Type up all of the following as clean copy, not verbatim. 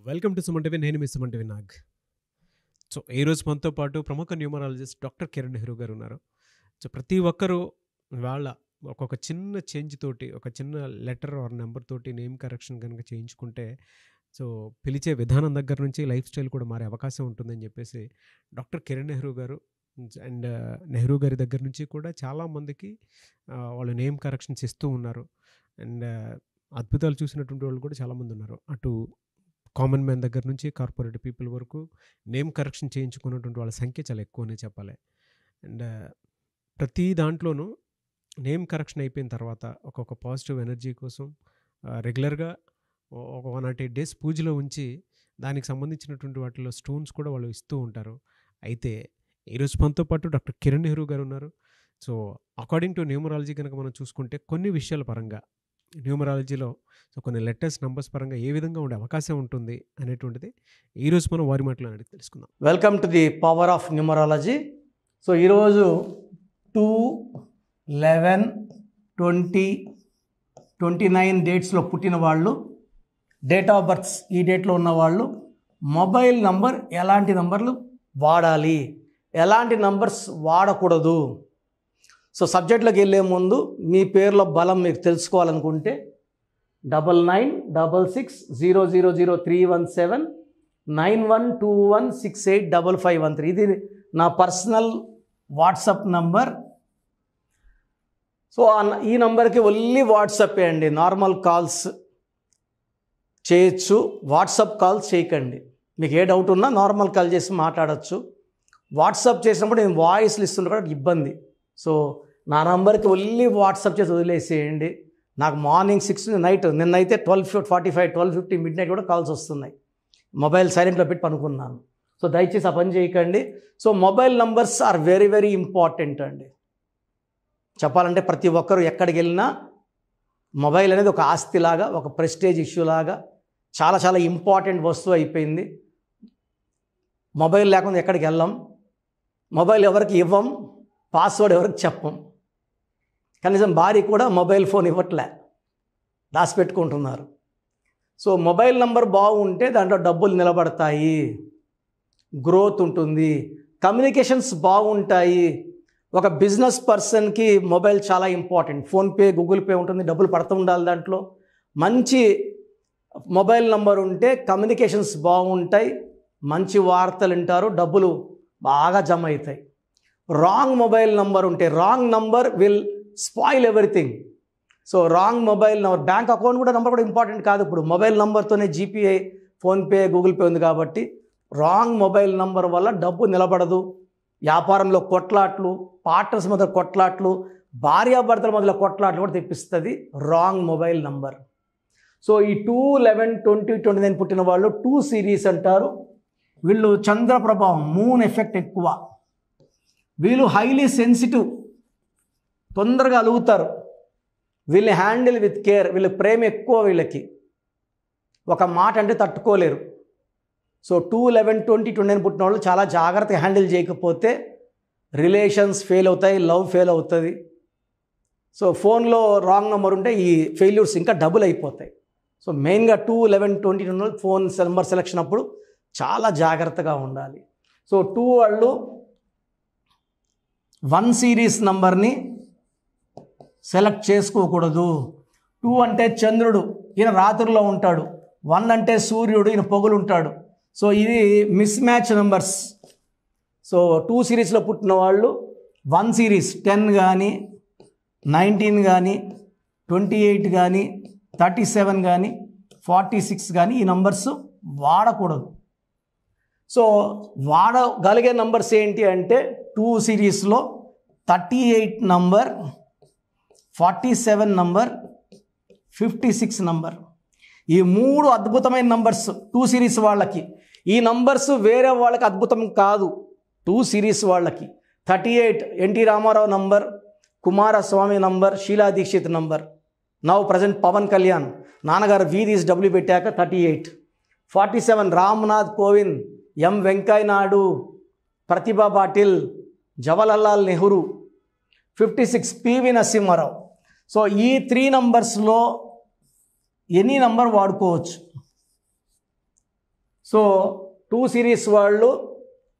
Welcome to Suman TV. నేను మీ Suman TV Nag. So ఈరోజు మనతో పాటు ప్రముఖ న్యూమరాలజిస్ట్ డాక్టర్ కిరణ్ నెహ్రూ గారు ఉన్నారు. సో ప్రతి ఒక్కరూ వాళ్ళ ఒక్కొక్క చిన్న చేంజ్ తోటి, ఒక చిన్న లెటర్ ఆర్ నెంబర్ తోటి నేమ్ కరెక్షన్ కనుక చేయించుకుంటే, సో పిలిచే విధానం దగ్గర నుంచి లైఫ్ స్టైల్ కూడా మారే అవకాశం ఉంటుందని చెప్పేసి డాక్టర్ కిరణ్ నెహ్రూ గారు అండ్ నెహ్రూ గారి దగ్గర నుంచి కూడా చాలామందికి వాళ్ళు నేమ్ కరెక్షన్స్ ఇస్తూ ఉన్నారు. అండ్ అద్భుతాలు చూసినటువంటి వాళ్ళు కూడా చాలామంది ఉన్నారు. అటు కామన్ మ్యాన్ దగ్గర నుంచి కార్పొరేట్ పీపుల్ వరకు నేమ్ కరెక్షన్ చేయించుకున్నటువంటి వాళ్ళ సంఖ్య చాలా ఎక్కువనే చెప్పాలి. అండ్ ప్రతి దాంట్లోనూ నేమ్ కరెక్షన్ అయిపోయిన తర్వాత ఒక్కొక్క పాజిటివ్ ఎనర్జీ కోసం రెగ్యులర్గా ఒక 108 డేస్ పూజలో ఉంచి దానికి సంబంధించినటువంటి వాటిలో స్టోన్స్ కూడా వాళ్ళు ఇస్తూ ఉంటారు. అయితే ఈరోజు మనతో పాటు డాక్టర్ కిరణ్ నెహ్రూ గారు ఉన్నారు. సో అకార్డింగ్ టు న్యూమరాలజీ కనుక మనం చూసుకుంటే కొన్ని విషయాల పరంగా న్యూమరాలజీలో సో కొన్ని లెటర్స్ నంబర్స్ పరంగా ఏ విధంగా ఉండే అవకాశం ఉంటుంది అనేటువంటిది ఈరోజు మనం వారి మాటలో అడిగి తెలుసుకుందాం. Welcome to the power of numerology. So ఈరోజు 2, 11, 20, 29 డేట్స్లో పుట్టిన వాళ్ళు, డేట్ ఆఫ్ బర్త్స్ ఈ డేట్లో ఉన్న వాళ్ళు మొబైల్ నంబర్ ఎలాంటి నంబర్లు వాడాలి, ఎలాంటి నంబర్స్ వాడకూడదు. సో సబ్జెక్ట్లోకి వెళ్ళే ముందు మీ పేర్ల బలం మీకు తెలుసుకోవాలనుకుంటే 9966000317 9121685513 ఇది నా పర్సనల్ వాట్సాప్ నంబర్. సో ఈ నంబర్కి ఓన్లీ వాట్సాప్ అండి, నార్మల్ కాల్స్ చేయొచ్చు, వాట్సాప్ కాల్స్ చేయకండి. మీకు ఏ డౌట్ ఉన్నా నార్మల్ కాల్ చేసి మాట్లాడచ్చు. వాట్సాప్ చేసినప్పుడు నేను వాయిస్లు ఇస్తుంటే కూడా ఇబ్బంది. సో నా నంబర్కి ఓన్లీ వాట్సాప్ చేసి వదిలేసేయండి. నాకు మార్నింగ్ 6 నైట్, నిన్నైతే 12:45, 12:50 మిడ్ నైట్ కూడా కాల్స్ వస్తున్నాయి. మొబైల్ సైలెంట్లో పెట్టి పనుకున్నాను. సో దయచేసి ఆ పని చేయకండి. So mobile numbers are very very important అండి. చెప్పాలంటే ప్రతి ఒక్కరు ఎక్కడికి వెళ్ళినా మొబైల్ అనేది ఒక ఆస్తిలాగా, ఒక ప్రెస్టేజ్ ఇష్యూ లాగా చాలా చాలా ఇంపార్టెంట్ వస్తువు అయిపోయింది. మొబైల్ లేకుండా ఎక్కడికి వెళ్ళాం, మొబైల్ ఎవరికి ఇవ్వం, పాస్వర్డ్ ఎవరికి చెప్పం. కనీసం భార్య కూడా మొబైల్ ఫోన్ ఇవ్వట్లే, దాచిపెట్టుకుంటున్నారు. సో మొబైల్ నంబర్ బాగుంటే దాంట్లో డబ్బులు నిలబడతాయి, గ్రోత్ ఉంటుంది, కమ్యూనికేషన్స్ బాగుంటాయి. ఒక బిజినెస్ పర్సన్కి మొబైల్ చాలా ఇంపార్టెంట్. ఫోన్పే, గూగుల్ పే ఉంటుంది, డబ్బులు పడుతూ ఉండాలి. దాంట్లో మంచి మొబైల్ నంబర్ ఉంటే కమ్యూనికేషన్స్ బాగుంటాయి, మంచి వార్తలు వింటారు, డబ్బులు బాగా జమ అవుతాయి. రాంగ్ మొబైల్ నంబర్ ఉంటే, wrong number will spoil everything. So wrong mobile number, bank account కూడా నెంబర్ కూడా ఇంపార్టెంట్ కాదు. ఇప్పుడు మొబైల్ నెంబర్తోనే జీపీఐ, ఫోన్పే, గూగుల్ పే ఉంది కాబట్టి రాంగ్ మొబైల్ నంబర్ వల్ల డబ్బు నిలబడదు. వ్యాపారంలో కొట్లాట్లు, పార్ట్నర్స్ మధ్య కొట్లాట్లు, భార్యాభర్తల మధ్యలో కొట్లాట్లు కూడా తెప్పిస్తుంది రాంగ్ మొబైల్ నంబర్. సో ఈ 2, 11, 20, 29 పుట్టిన వాళ్ళు 2 సిరీస్ అంటారు. వీళ్ళు చంద్ర ప్రభావం, మూన్ ఎఫెక్ట్ ఎక్కువ. వీళ్ళు హైలీ సెన్సిటివ్, తొందరగా అలుగుతారు. వీళ్ళని హ్యాండిల్ విత్ కేర్, వీళ్ళ ప్రేమ ఎక్కువ. వీళ్ళకి ఒక మాట అంటే తట్టుకోలేరు. సో 2, 11, 20, 29 పుట్టిన వాళ్ళు చాలా జాగ్రత్తగా హ్యాండిల్ చేయకపోతే రిలేషన్స్ ఫెయిల్ అవుతాయి, లవ్ ఫెయిల్ అవుతుంది. సో ఫోన్లో రాంగ్ నెంబర్ ఉంటే ఈ ఫెయిల్యూర్స్ ఇంకా డబుల్ అయిపోతాయి. సో మెయిన్గా 2, 11, 20 ఫోన్ నెంబర్ సెలెక్షన్ అప్పుడు చాలా జాగ్రత్తగా ఉండాలి. సో 2 వాళ్ళు 1 సిరీస్ నంబర్ని సెలెక్ట్ చేసుకోకూడదు. 2 అంటే చంద్రుడు, ఈయన రాత్రిలో ఉంటాడు. 1 అంటే సూర్యుడు, ఈయన పొగులు ఉంటాడు. సో ఇది మిస్ మ్యాచ్ నెంబర్స్. సో 2 సిరీస్లో పుట్టిన వాళ్ళు 1 సిరీస్ 10 కానీ, 19 కానీ, 28 కానీ, 37 కానీ, 46 కానీ ఈ నంబర్స్ వాడకూడదు. సో వాడగలిగే నంబర్స్ ఏంటి అంటే 2 సిరీస్లో 38 నంబర్, 47 నంబర్, 56 నంబర్. ఈ 3 అద్భుతమైన నంబర్స్ 2 సిరీస్ వాళ్ళకి. ఈ నంబర్స్ వేరే వాళ్ళకి అద్భుతం కాదు, 2 సిరీస్ వాళ్ళకి. 38 NT Rama Rao number, Kumaraswamy number, Sheila Dikshit number. Now present Pawan Kalyan, నాన్నగారు వీధీస్ డబ్ల్యూ పెట్టాక 38. 47 Ramnath Kovind, M Venkaiah Naidu, Pratibha Patil, Jawaharlal Nehru. 56 PV Narasimha Rao. So ఈ 3 నంబర్స్లో ఎనీ నంబర్ వాడుకోవచ్చు. సో 2 సిరీస్ వాళ్ళు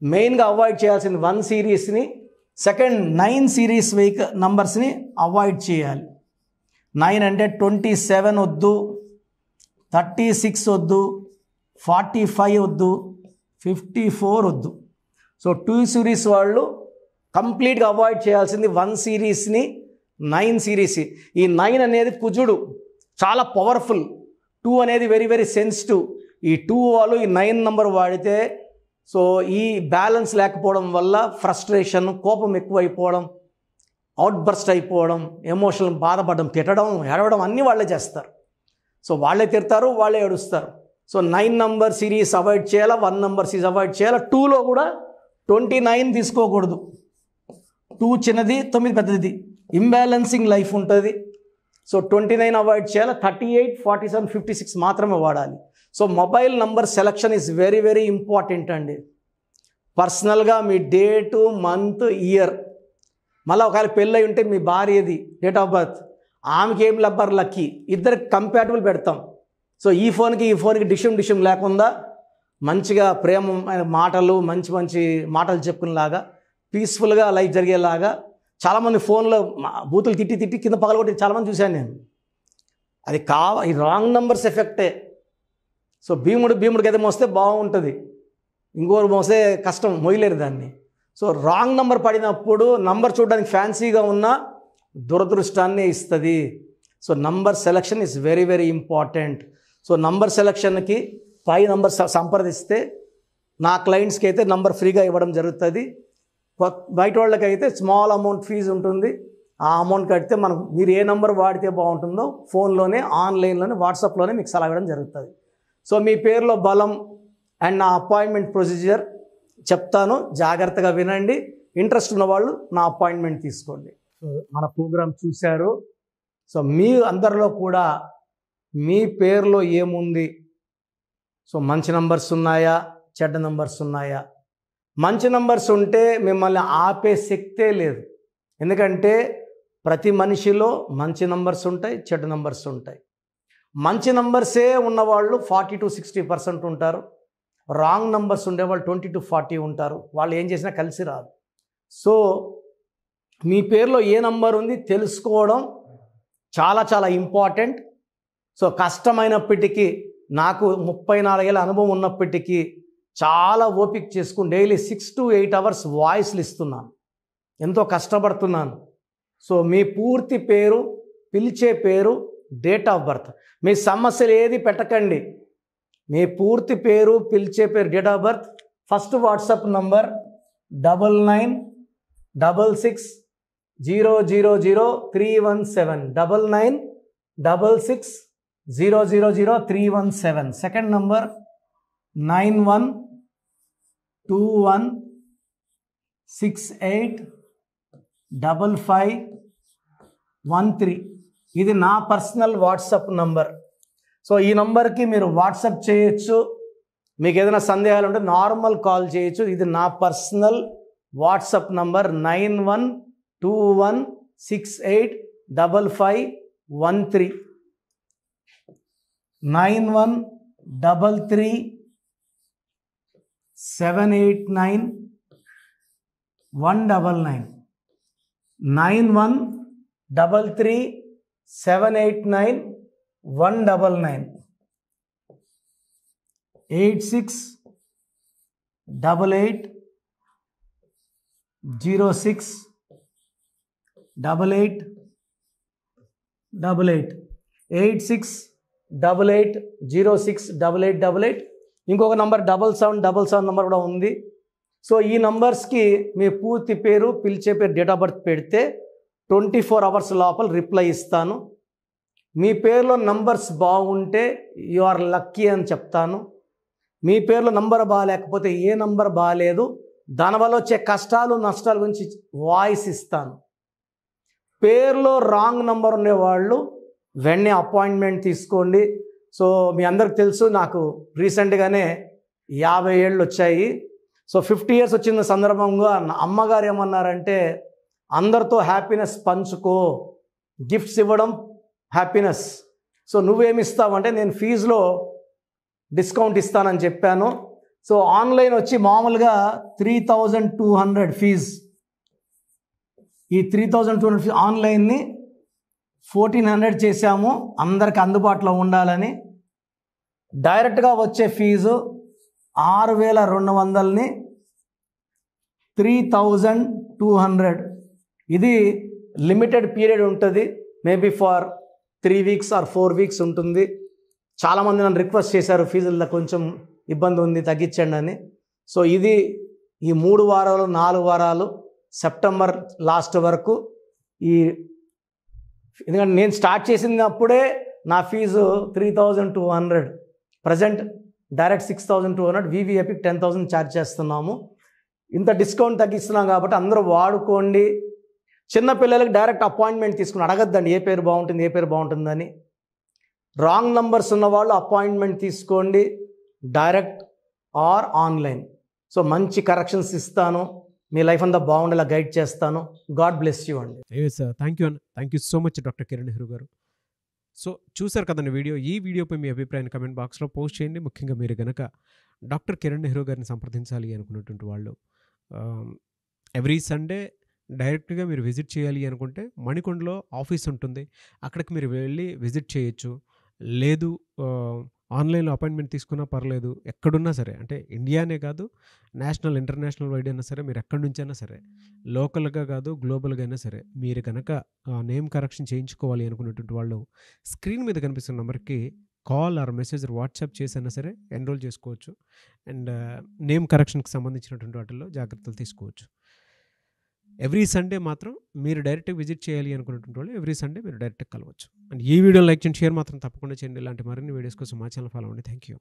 మెయిన్గా అవాయిడ్ చేయాల్సింది 1 సిరీస్ని, సెకండ్ 9 సిరీస్ నంబర్స్ని అవాయిడ్ చేయాలి. 9 అంటే 27 వద్దు, 36 వద్దు, 45 వద్దు, 54 వద్దు. సో 2 సిరీస్ వాళ్ళు కంప్లీట్గా అవాయిడ్ చేయాల్సింది 1 సిరీస్ని, 9 సిరీస్. ఈ 9 అనేది కుజుడు, చాలా పవర్ఫుల్. 2 అనేది వెరీ వెరీ సెన్సిటివ్. ఈ 2 వాళ్ళు ఈ 9 నెంబర్ వాడితే సో ఈ బ్యాలెన్స్ లేకపోవడం వల్ల ఫ్రస్ట్రేషన్, కోపం ఎక్కువైపోవడం, అవుట్బర్స్ట్ అయిపోవడం, ఎమోషనల్ బాధపడడం, తిట్టడం, ఏడవడం అన్నీ వాళ్ళే చేస్తారు. సో వాళ్ళే తిడతారు, వాళ్ళే ఏడుస్తారు. సో 9 నెంబర్ సిరీస్ అవాయిడ్ చేయాలా, 1 నెంబర్ సిరీస్ అవాయిడ్ చేయాలా. 2లో కూడా 29 తీసుకోకూడదు. 2 చిన్నది, 9 పెద్దది, ఇంబ్యాలెన్సింగ్ లైఫ్ ఉంటుంది. సో 29 అవాయిడ్ చేయాలి. 38, 47, 56 మాత్రమే వాడాలి. So mobile number selection is very very important అండి. పర్సనల్గా మీ డేటు, మంత్, ఇయర్, మళ్ళీ ఒకవేళ పెళ్ళి ఉంటే మీ భార్యది డేట్ ఆఫ్ బర్త్, ఆమెకి ఏం నెంబర్ లక్కీ, ఇద్దరికి కంపాటబుల్ పెడతాం. సో ఈ ఫోన్కి డిషం లేకుండా మంచిగా ప్రేమ మాటలు, మంచి మంచి మాటలు చెప్పుకునేలాగా, పీస్ఫుల్గా లైఫ్ జరిగేలాగా. చాలామంది ఫోన్లో బూతులు తిట్టి కింద పగలగొట్టి చాలామంది చూశాను నేను. అది ఈ రాంగ్ నెంబర్స్ ఎఫెక్టే. సో భీముడికి అయితే మోస్తే బాగుంటుంది, ఇంకోరు మోస్తే కష్టం, మొయ్యలేరు దాన్ని. సో రాంగ్ నెంబర్ పడినప్పుడు నంబర్ చూడడానికి ఫ్యాన్సీగా ఉన్నా దురదృష్టాన్ని ఇస్తుంది. So number selection is very very important. So number సెలక్షన్కి పై నంబర్ సంప్రదిస్తే నా క్లయింట్స్కి అయితే నంబర్ ఫ్రీగా ఇవ్వడం జరుగుతుంది. బయట వాళ్ళకైతే స్మాల్ అమౌంట్ ఫీజు ఉంటుంది. ఆ అమౌంట్ కడితే మీరు ఏ నెంబర్ వాడితే బాగుంటుందో ఫోన్లోనే, ఆన్లైన్లోనే, వాట్సాప్లోనే మీకు సలహా ఇవ్వడం జరుగుతుంది. సో మీ పేరులో బలం అండ్ నా అపాయింట్మెంట్ ప్రొసీజర్ చెప్తాను, జాగ్రత్తగా వినండి. ఇంట్రెస్ట్ ఉన్న వాళ్ళు నా అపాయింట్మెంట్ తీసుకోండి. సో మన ప్రోగ్రామ్ చూశారు. సో మీ అందరిలో కూడా మీ పేరులో ఏముంది, సో మంచి నంబర్స్ ఉన్నాయా, చెడ్డ నంబర్స్ ఉన్నాయా? మంచి నంబర్స్ ఉంటే మిమ్మల్ని ఆపే శక్తే లేదు. ఎందుకంటే ప్రతి మనిషిలో మంచి నంబర్స్ ఉంటాయి, చెడ్డ నంబర్స్ ఉంటాయి. మంచి నంబర్సే ఉన్నవాళ్ళు 40 to 60% ఉంటారు. రాంగ్ నంబర్స్ ఉండేవాళ్ళు 20 to 40 ఉంటారు. వాళ్ళు ఏం చేసినా కలిసి రాదు. సో మీ పేరులో ఏ నంబర్ ఉంది తెలుసుకోవడం చాలా చాలా ఇంపార్టెంట్. సో కష్టమైనప్పటికీ, నాకు 34 ఏళ్ళ అనుభవం ఉన్నప్పటికీ చాలా ఓపిక చేసుకుని డైలీ 6 to 8 hours వాయిస్లు ఇస్తున్నాను, ఎంతో కష్టపడుతున్నాను. సో మీ పూర్తి పేరు, పిలిచే పేరు, డేట్ ఆఫ్ బర్త్, మీ సమస్యలు ఏది పెట్టకండి. మీ పూర్తి పేరు, పిలిచే పేరు, date of birth, first WhatsApp number 9966000317, 9966000317. Second number 9121685513. ఇది నా పర్సనల్ వాట్సాప్ నంబర్. సో ఈ నంబర్కి మీరు వాట్సాప్ చేయొచ్చు. మీకు ఏదైనా సందేహాలు ఉంటే నార్మల్ కాల్ చేయొచ్చు. ఇది నా పర్సనల్ వాట్సాప్ నంబర్ 9121685513, 9133789199, 9133789199, 8688068888, 8688068888. ఇంకొక నంబర్ 7777 నంబర్ కూడా ఉంది. సో ఈ నంబర్స్కి మీ పూర్తి పేరు, పిలిచే పేరు, డేట్ ఆఫ్ బర్త్ పెడితే 24 hours లోపల రిప్లై ఇస్తాను. మీ పేరులో నంబర్స్ బాగుంటే యు ఆర్ లక్కీ అని చెప్తాను. మీ పేరులో నంబర్ బాగాలేకపోతే ఏ నంబర్ బాగాలేదు, దానివల్ల వచ్చే కష్టాలు, నష్టాల గురించి వాయిస్ ఇస్తాను. పేరులో రాంగ్ నంబర్ ఉండేవాళ్ళు వెంటనే అపాయింట్మెంట్ తీసుకోండి. సో మీ అందరికి తెలుసు, నాకు రీసెంట్గానే 50 ఏళ్ళు వచ్చాయి. సో 50 years వచ్చిన సందర్భంగా నా అమ్మగారు ఏమన్నారంటే, అందరితో హ్యాపీనెస్ పంచుకో, గిఫ్ట్స్ ఇవ్వడం హ్యాపీనెస్. సో నువ్వేమిస్తావంటే, నేను ఫీజులో డిస్కౌంట్ ఇస్తానని చెప్పాను. సో ఆన్లైన్ వచ్చి మామూలుగా 3200 ఫీజ్. ఈ 3200 ఫీజ్ ఆన్లైన్ని 1400 చేశాము అందరికి అందుబాటులో ఉండాలని. డైరెక్ట్గా వచ్చే ఫీజు 6200ని 3200. ఇది లిమిటెడ్ పీరియడ్ ఉంటుంది, maybe for 3 weeks or 4 weeks ఉంటుంది. చాలామంది నన్ను రిక్వెస్ట్ చేశారు ఫీజుల్లో కొంచెం ఇబ్బంది ఉంది తగ్గించండి అని. సో ఇది ఈ 3 వారాలు 4 వారాలు సెప్టెంబర్ లాస్ట్ వరకు. ఎందుకంటే నేను స్టార్ట్ చేసినప్పుడే నా ఫీజు 3200, ప్రజెంట్ డైరెక్ట్ 6200, వివిఐపికి 10,000 ఛార్జ్ చేస్తున్నాము. ఇంత డిస్కౌంట్ తగ్గిస్తున్నాం కాబట్టి అందరూ వాడుకోండి. చిన్నపిల్లలకి డైరెక్ట్ అపాయింట్మెంట్ తీసుకుని అడగద్దండి ఏ పేరు బాగుంటుంది ఏ పేరు బాగుంటుందని. రాంగ్ నంబర్స్ ఉన్నవాళ్ళు అపాయింట్మెంట్ తీసుకోండి, డైరెక్ట్ ఆర్ ఆన్లైన్. సో మంచి కరెక్షన్స్ ఇస్తాను, మీ లైఫ్ అంతా బాగుండేలా గైడ్ చేస్తాను. గాడ్ బ్లెస్ యూ అండి. థ్యాంక్ యూ అన్న, thank you so much doctor Kiran Nehru గారు. సో చూసారు కదండి వీడియో. ఈ వీడియోపై మీ అభిప్రాయాన్ని కమెంట్ బాక్స్లో పోస్ట్ చేయండి. ముఖ్యంగా మీరు కనుక డాక్టర్ కిరణ్ నెహ్రూ గారిని సంప్రదించాలి అనుకున్నటువంటి వాళ్ళు ఎవ్రీ సండే డైరెక్ట్గా మీరు విజిట్ చేయాలి అనుకుంటే మణికొండలో ఆఫీస్ ఉంటుంది, అక్కడికి మీరు వెళ్ళి విజిట్ చేయొచ్చు. లేదు ఆన్లైన్లో అపాయింట్మెంట్ తీసుకున్నా పర్లేదు, ఎక్కడున్నా సరే, అంటే ఇండియానే కాదు నేషనల్ ఇంటర్నేషనల్ వైడ్ అయినా సరే, మీరు ఎక్కడి నుంచైనా సరే, లోకల్గా కాదు గ్లోబల్గా అయినా సరే, మీరు కనుక నేమ్ కరెక్షన్ చేయించుకోవాలి అనుకున్నటువంటి వాళ్ళు స్క్రీన్ మీద కనిపిస్తున్న నెంబర్కి కాల్ ఆర్ మెసేజ్ వాట్సాప్ చేసైనా సరే ఎన్రోల్ చేసుకోవచ్చు. అండ్ నేమ్ కరెక్షన్కి సంబంధించినటువంటి వాటిల్లో జాగ్రత్తలు తీసుకోవచ్చు. ఎవ్రీ సండే మాత్రం మీరు డైరెక్ట్గా విజిట్ చేయాలి అనుకున్నటువంటి వాళ్ళు ఎవ్రీ సండే మీరు డైరెక్ట్గా కలవచ్చు. అండ్ ఈ వీడియోని లైక్ చేయండి, షేర్ మాత్రం తప్పకుండా చేయండి. ఇలాంటి మరిన్ని వీడియోస్ కోసం మా ఛానల్ ఫాలో అవ్వండి. Thank you.